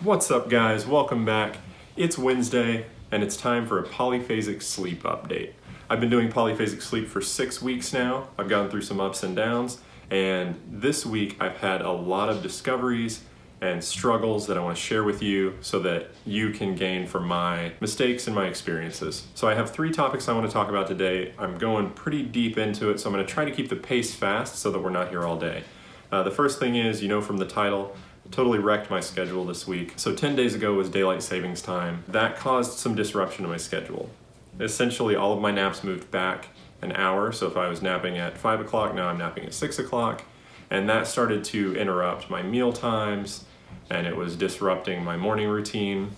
What's up, guys? Welcome back. It's Wednesday and it's time for a polyphasic sleep update. I've been doing polyphasic sleep for 6 weeks now. I've gone through some ups and downs, and this week I've had a lot of discoveries and struggles that I want to share with you so that you can gain from my mistakes and my experiences. So I have 3 topics I want to talk about today. I'm going pretty deep into it, so I'm going to try to keep the pace fast so that we're not here all day. The first thing is, you know from the title, totally wrecked my schedule this week. So 10 days ago was daylight savings time. That caused some disruption to my schedule. Essentially, all of my naps moved back an hour. So if I was napping at 5 o'clock, now I'm napping at 6 o'clock. And that started to interrupt my meal times, and it was disrupting my morning routine.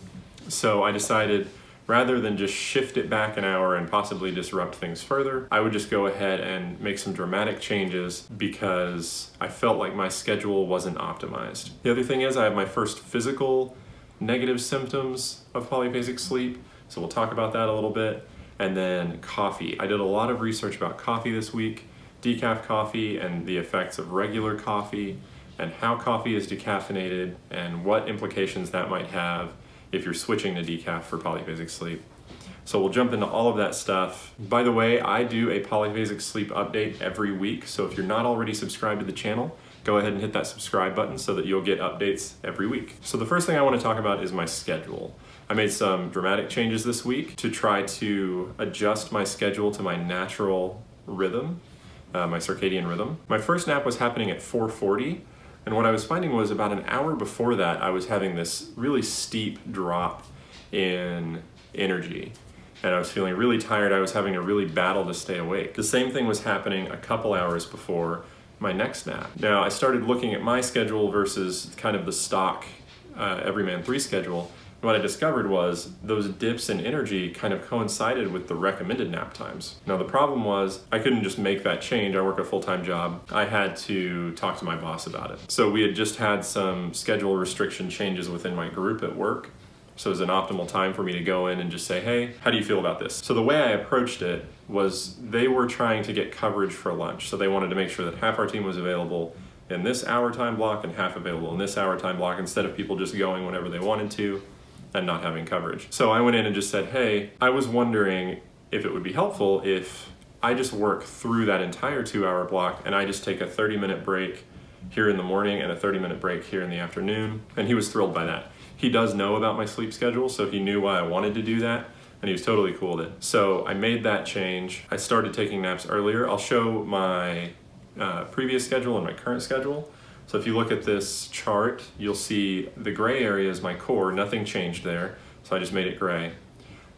So I decided, rather than just shift it back an hour and possibly disrupt things further, I would just go ahead and make some dramatic changes because I felt like my schedule wasn't optimized. The other thing is I have my first physical negative symptoms of polyphasic sleep, so we'll talk about that a little bit. And then coffee. I did a lot of research about coffee this week, decaf coffee and the effects of regular coffee, and how coffee is decaffeinated and what implications that might have if you're switching to decaf for polyphasic sleep. So we'll jump into all of that stuff. By the way, I do a polyphasic sleep update every week, so if you're not already subscribed to the channel, go ahead and hit that subscribe button so that you'll get updates every week. So the first thing I want to talk about is my schedule. I made some dramatic changes this week to try to adjust my schedule to my natural rhythm, my circadian rhythm. My first nap was happening at 4:40. And what I was finding was about an hour before that, I was having this really steep drop in energy. And I was feeling really tired. I was having a really battle to stay awake. The same thing was happening a couple hours before my next nap. Now, I started looking at my schedule versus kind of the stock Everyman 3 schedule. And what I discovered was those dips in energy kind of coincided with the recommended nap times. Now the problem was I couldn't just make that change. I work a full-time job. I had to talk to my boss about it. So we had just had some schedule restriction changes within my group at work. So it was an optimal time for me to go in and just say, hey, how do you feel about this? So the way I approached it was they were trying to get coverage for lunch. So they wanted to make sure that half our team was available in this hour time block and half available in this hour time block, instead of people just going whenever they wanted to and not having coverage. So I went in and just said, hey, I was wondering if it would be helpful if I just work through that entire 2-hour block and I just take a 30-minute break here in the morning and a 30-minute break here in the afternoon. And he was thrilled by that. He does know about my sleep schedule, so he knew why I wanted to do that, and he was totally cool with it. So I made that change. I started taking naps earlier. I'll show my previous schedule and my current schedule. So if you look at this chart, you'll see the gray area is my core, nothing changed there, so I just made it gray.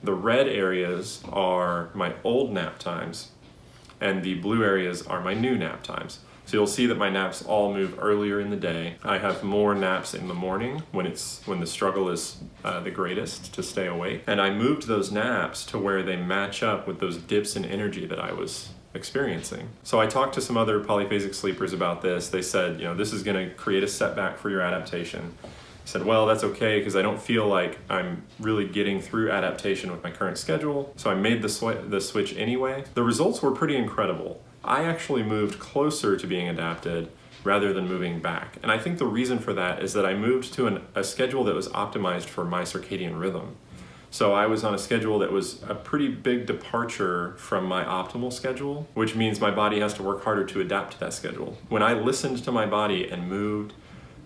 The red areas are my old nap times, and the blue areas are my new nap times. So you'll see that my naps all move earlier in the day. I have more naps in the morning when the struggle is the greatest to stay awake. And I moved those naps to where they match up with those dips in energy that I was experiencing. So I talked to some other polyphasic sleepers about this. They said, this is going to create a setback for your adaptation. I said, well, that's okay, because I don't feel like I'm really getting through adaptation with my current schedule. So I made the switch anyway. The results were pretty incredible. I actually moved closer to being adapted rather than moving back. And I think the reason for that is that I moved to a schedule that was optimized for my circadian rhythm. So I was on a schedule that was a pretty big departure from my optimal schedule, which means my body has to work harder to adapt to that schedule. When I listened to my body and moved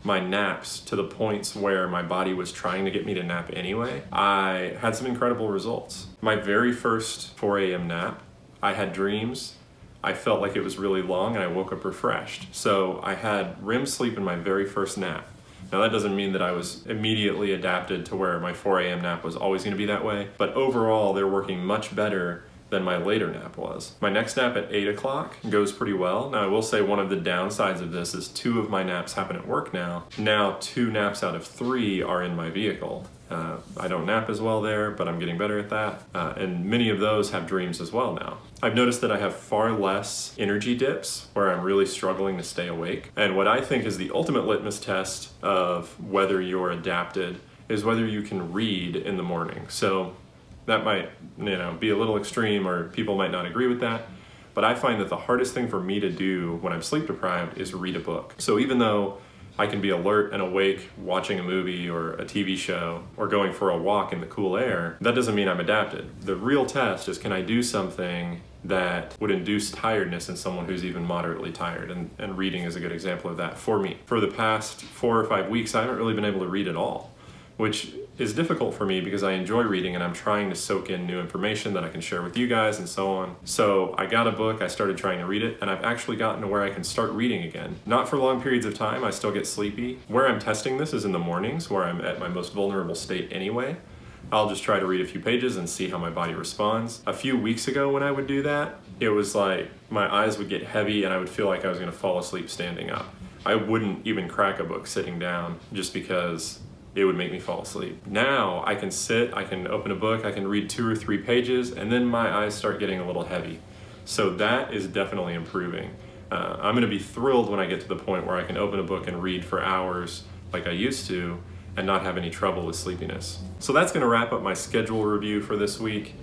my naps to the points where my body was trying to get me to nap anyway, I had some incredible results. My very first 4 a.m. nap, I had dreams. I felt like it was really long and I woke up refreshed. So I had REM sleep in my very first nap. Now that doesn't mean that I was immediately adapted to where my 4 a.m. nap was always going to be that way, but overall they're working much better than my later nap was. My next nap at 8 o'clock goes pretty well. Now I will say one of the downsides of this is 2 of my naps happen at work now. Now 2 naps out of 3 are in my vehicle. I don't nap as well there, but I'm getting better at that. And many of those have dreams as well now. I've noticed that I have far less energy dips where I'm really struggling to stay awake. And what I think is the ultimate litmus test of whether you're adapted is whether you can read in the morning. So that might, be a little extreme, or people might not agree with that. But I find that the hardest thing for me to do when I'm sleep deprived is read a book. So even though I can be alert and awake watching a movie or a TV show or going for a walk in the cool air. That doesn't mean I'm adapted. The real test is, can I do something that would induce tiredness in someone who's even moderately tired? And reading is a good example of that for me. For the past 4 or 5 weeks, I haven't really been able to read at all, which is difficult for me because I enjoy reading and I'm trying to soak in new information that I can share with you guys and so on. So I got a book, I started trying to read it, and I've actually gotten to where I can start reading again. Not for long periods of time, I still get sleepy. Where I'm testing this is in the mornings, where I'm at my most vulnerable state anyway. I'll just try to read a few pages and see how my body responds. A few weeks ago when I would do that, it was like my eyes would get heavy and I would feel like I was gonna fall asleep standing up. I wouldn't even crack a book sitting down just because it would make me fall asleep. Now I can sit, I can open a book, I can read 2 or 3 pages, and then my eyes start getting a little heavy. So that is definitely improving. I'm gonna be thrilled when I get to the point where I can open a book and read for hours like I used to and not have any trouble with sleepiness. So that's gonna wrap up my schedule review for this week.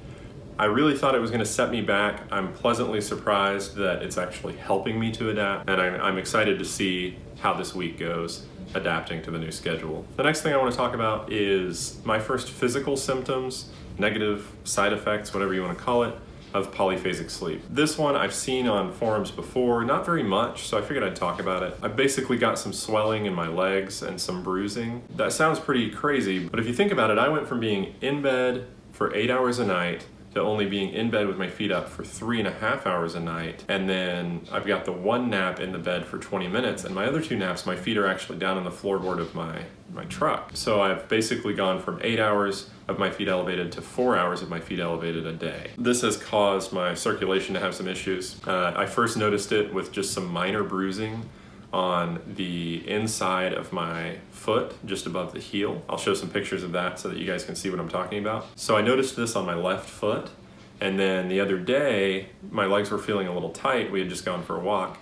I really thought it was gonna set me back. I'm pleasantly surprised that it's actually helping me to adapt, and I'm excited to see how this week goes adapting to the new schedule. The next thing I want to talk about is my first physical symptoms, negative side effects, whatever you want to call it, of polyphasic sleep. This one I've seen on forums before, not very much, so I figured I'd talk about it. I've basically got some swelling in my legs and some bruising. That sounds pretty crazy, but if you think about it, I went from being in bed for 8 hours a night to only being in bed with my feet up for 3.5 hours a night. And then I've got the one nap in the bed for 20 minutes, and my other 2 naps, my feet are actually down on the floorboard of my truck. So I've basically gone from 8 hours of my feet elevated to 4 hours of my feet elevated a day. This has caused my circulation to have some issues. I first noticed it with just some minor bruising on the inside of my foot, just above the heel. I'll show some pictures of that so that you guys can see what I'm talking about. So I noticed this on my left foot, and then the other day, my legs were feeling a little tight. We had just gone for a walk.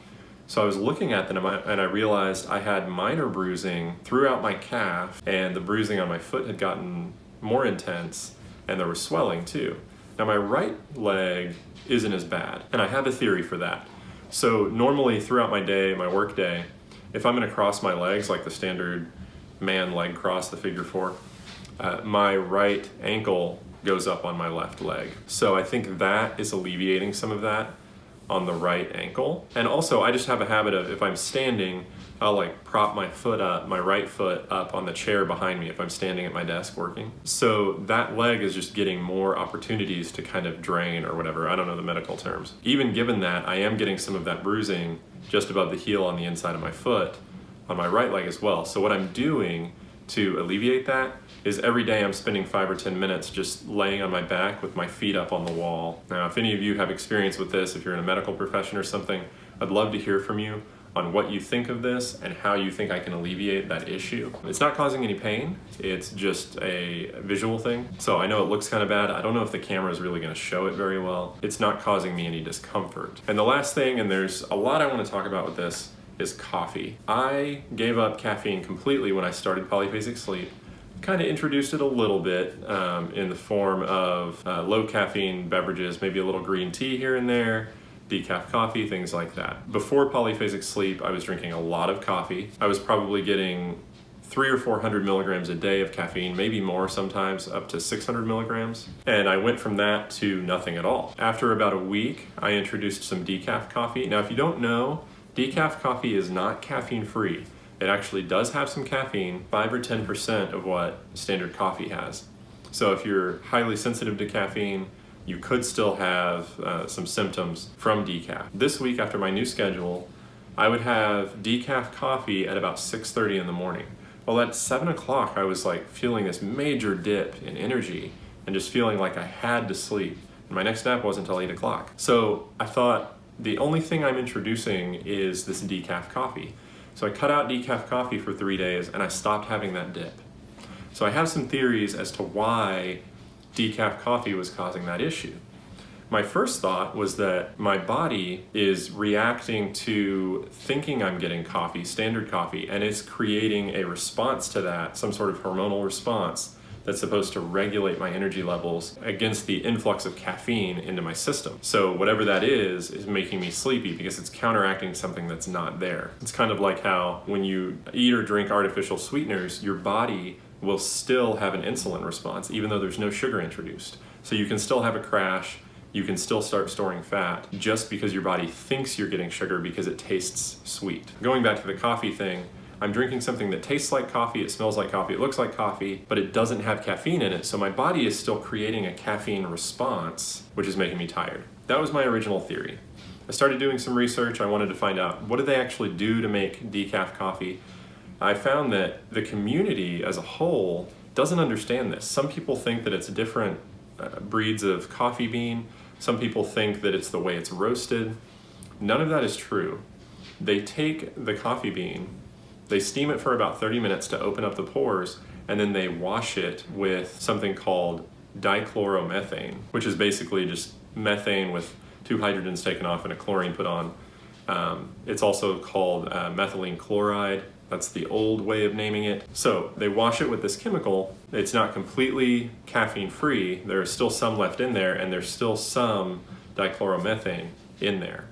So I was looking at them and I realized I had minor bruising throughout my calf, and the bruising on my foot had gotten more intense, and there was swelling too. Now my right leg isn't as bad, and I have a theory for that. So normally throughout my day, my work day, if I'm gonna cross my legs like the standard man leg cross, the figure 4, my right ankle goes up on my left leg. So I think that is alleviating some of that on the right ankle. And also I just have a habit of, if I'm standing, I'll like prop my foot up, my right foot up on the chair behind me if I'm standing at my desk working. So that leg is just getting more opportunities to kind of drain or whatever. I don't know the medical terms. Even given that, I am getting some of that bruising just above the heel on the inside of my foot on my right leg as well. So what I'm doing to alleviate that is every day I'm spending 5 or 10 minutes just laying on my back with my feet up on the wall. Now, if any of you have experience with this, if you're in a medical profession or something, I'd love to hear from you on what you think of this and how you think I can alleviate that issue. It's not causing any pain, it's just a visual thing. So I know it looks kind of bad. I don't know if the camera is really gonna show it very well. It's not causing me any discomfort. And the last thing, and there's a lot I wanna talk about with this, is coffee. I gave up caffeine completely when I started Polyphasic Sleep. Kind of introduced it a little bit in the form of low caffeine beverages, maybe a little green tea here and there, decaf coffee, things like that. Before Polyphasic Sleep, I was drinking a lot of coffee. I was probably getting 300 or 400 milligrams a day of caffeine, maybe more sometimes, up to 600 milligrams. And I went from that to nothing at all. After about a week, I introduced some decaf coffee. Now, if you don't know, decaf coffee is not caffeine free. It actually does have some caffeine, 5 or 10% of what standard coffee has. So if you're highly sensitive to caffeine, you could still have some symptoms from decaf. This week, after my new schedule, I would have decaf coffee at about 6:30 in the morning. Well, at 7 o'clock, I was like feeling this major dip in energy and just feeling like I had to sleep. And my next nap wasn't until 8 o'clock. So I thought, the only thing I'm introducing is this decaf coffee. So I cut out decaf coffee for 3 days and I stopped having that dip. So I have some theories as to why decaf coffee was causing that issue. My first thought was that my body is reacting to thinking I'm getting coffee, standard coffee, and it's creating a response to that, some sort of hormonal response that's supposed to regulate my energy levels against the influx of caffeine into my system. So whatever that is making me sleepy because it's counteracting something that's not there. It's kind of like how when you eat or drink artificial sweeteners, your body will still have an insulin response even though there's no sugar introduced. So you can still have a crash, you can still start storing fat just because your body thinks you're getting sugar because it tastes sweet. Going back to the coffee thing, I'm drinking something that tastes like coffee, it smells like coffee, it looks like coffee, but it doesn't have caffeine in it, so my body is still creating a caffeine response, which is making me tired. That was my original theory. I started doing some research. I wanted to find out what do they actually do to make decaf coffee. I found that the community as a whole doesn't understand this. Some people think that it's different breeds of coffee bean. Some people think that it's the way it's roasted. None of that is true. They take the coffee bean, they steam it for about 30 minutes to open up the pores, and then they wash it with something called dichloromethane, which is basically just methane with 2 hydrogens taken off and a chlorine put on. It's also called methylene chloride. That's the old way of naming it. So they wash it with this chemical. It's not completely caffeine free. There's still some left in there, and there's still some dichloromethane in there.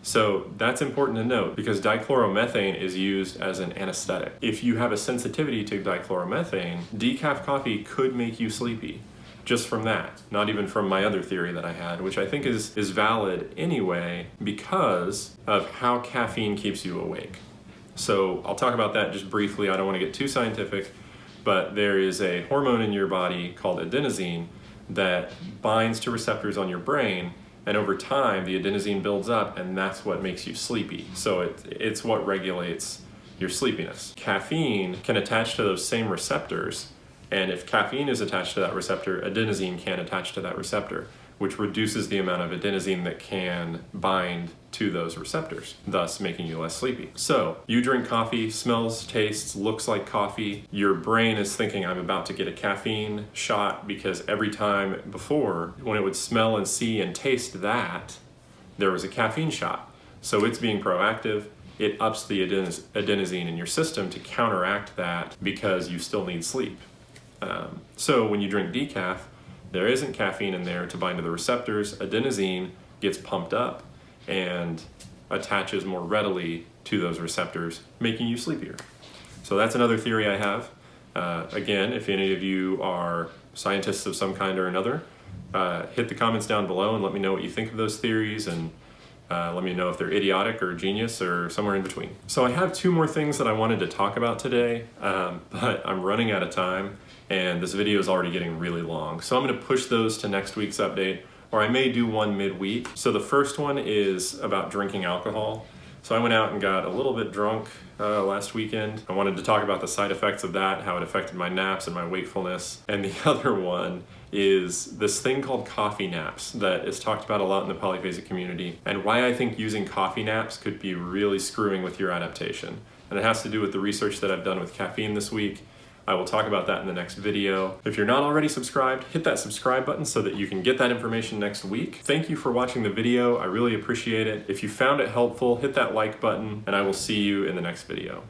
So that's important to note because dichloromethane is used as an anesthetic. If you have a sensitivity to dichloromethane, decaf coffee could make you sleepy. Just from that, not even from my other theory that I had, which I think is valid anyway because of how caffeine keeps you awake. So I'll talk about that just briefly. I don't want to get too scientific, but there is a hormone in your body called adenosine that binds to receptors on your brain, and over time the adenosine builds up, and that's what makes you sleepy. So it's what regulates your sleepiness. Caffeine can attach to those same receptors, and if caffeine is attached to that receptor, adenosine can attach to that receptor, which reduces the amount of adenosine that can bind to those receptors, thus making you less sleepy. So you drink coffee, smells, tastes, looks like coffee. Your brain is thinking, I'm about to get a caffeine shot, because every time before, when it would smell and see and taste that, there was a caffeine shot. So it's being proactive. It ups the adenosine in your system to counteract that because you still need sleep. So when you drink decaf, there isn't caffeine in there to bind to the receptors. Adenosine gets pumped up and attaches more readily to those receptors, making you sleepier. So that's another theory I have. Again, if any of you are scientists of some kind or another, hit the comments down below and let me know what you think of those theories, and let me know if they're idiotic or genius or somewhere in between. So I have 2 more things that I wanted to talk about today, but I'm running out of time and this video is already getting really long. So I'm going to push those to next week's update, or I may do one midweek. So the first one is about drinking alcohol. So I went out and got a little bit drunk last weekend. I wanted to talk about the side effects of that, how it affected my naps and my wakefulness. And the other one is this thing called coffee naps that is talked about a lot in the polyphasic community, and why I think using coffee naps could be really screwing with your adaptation. And it has to do with the research that I've done with caffeine this week. I will talk about that in the next video. If you're not already subscribed, hit that subscribe button so that you can get that information next week. Thank you for watching the video. I really appreciate it. If you found it helpful, hit that like button, and I will see you in the next video.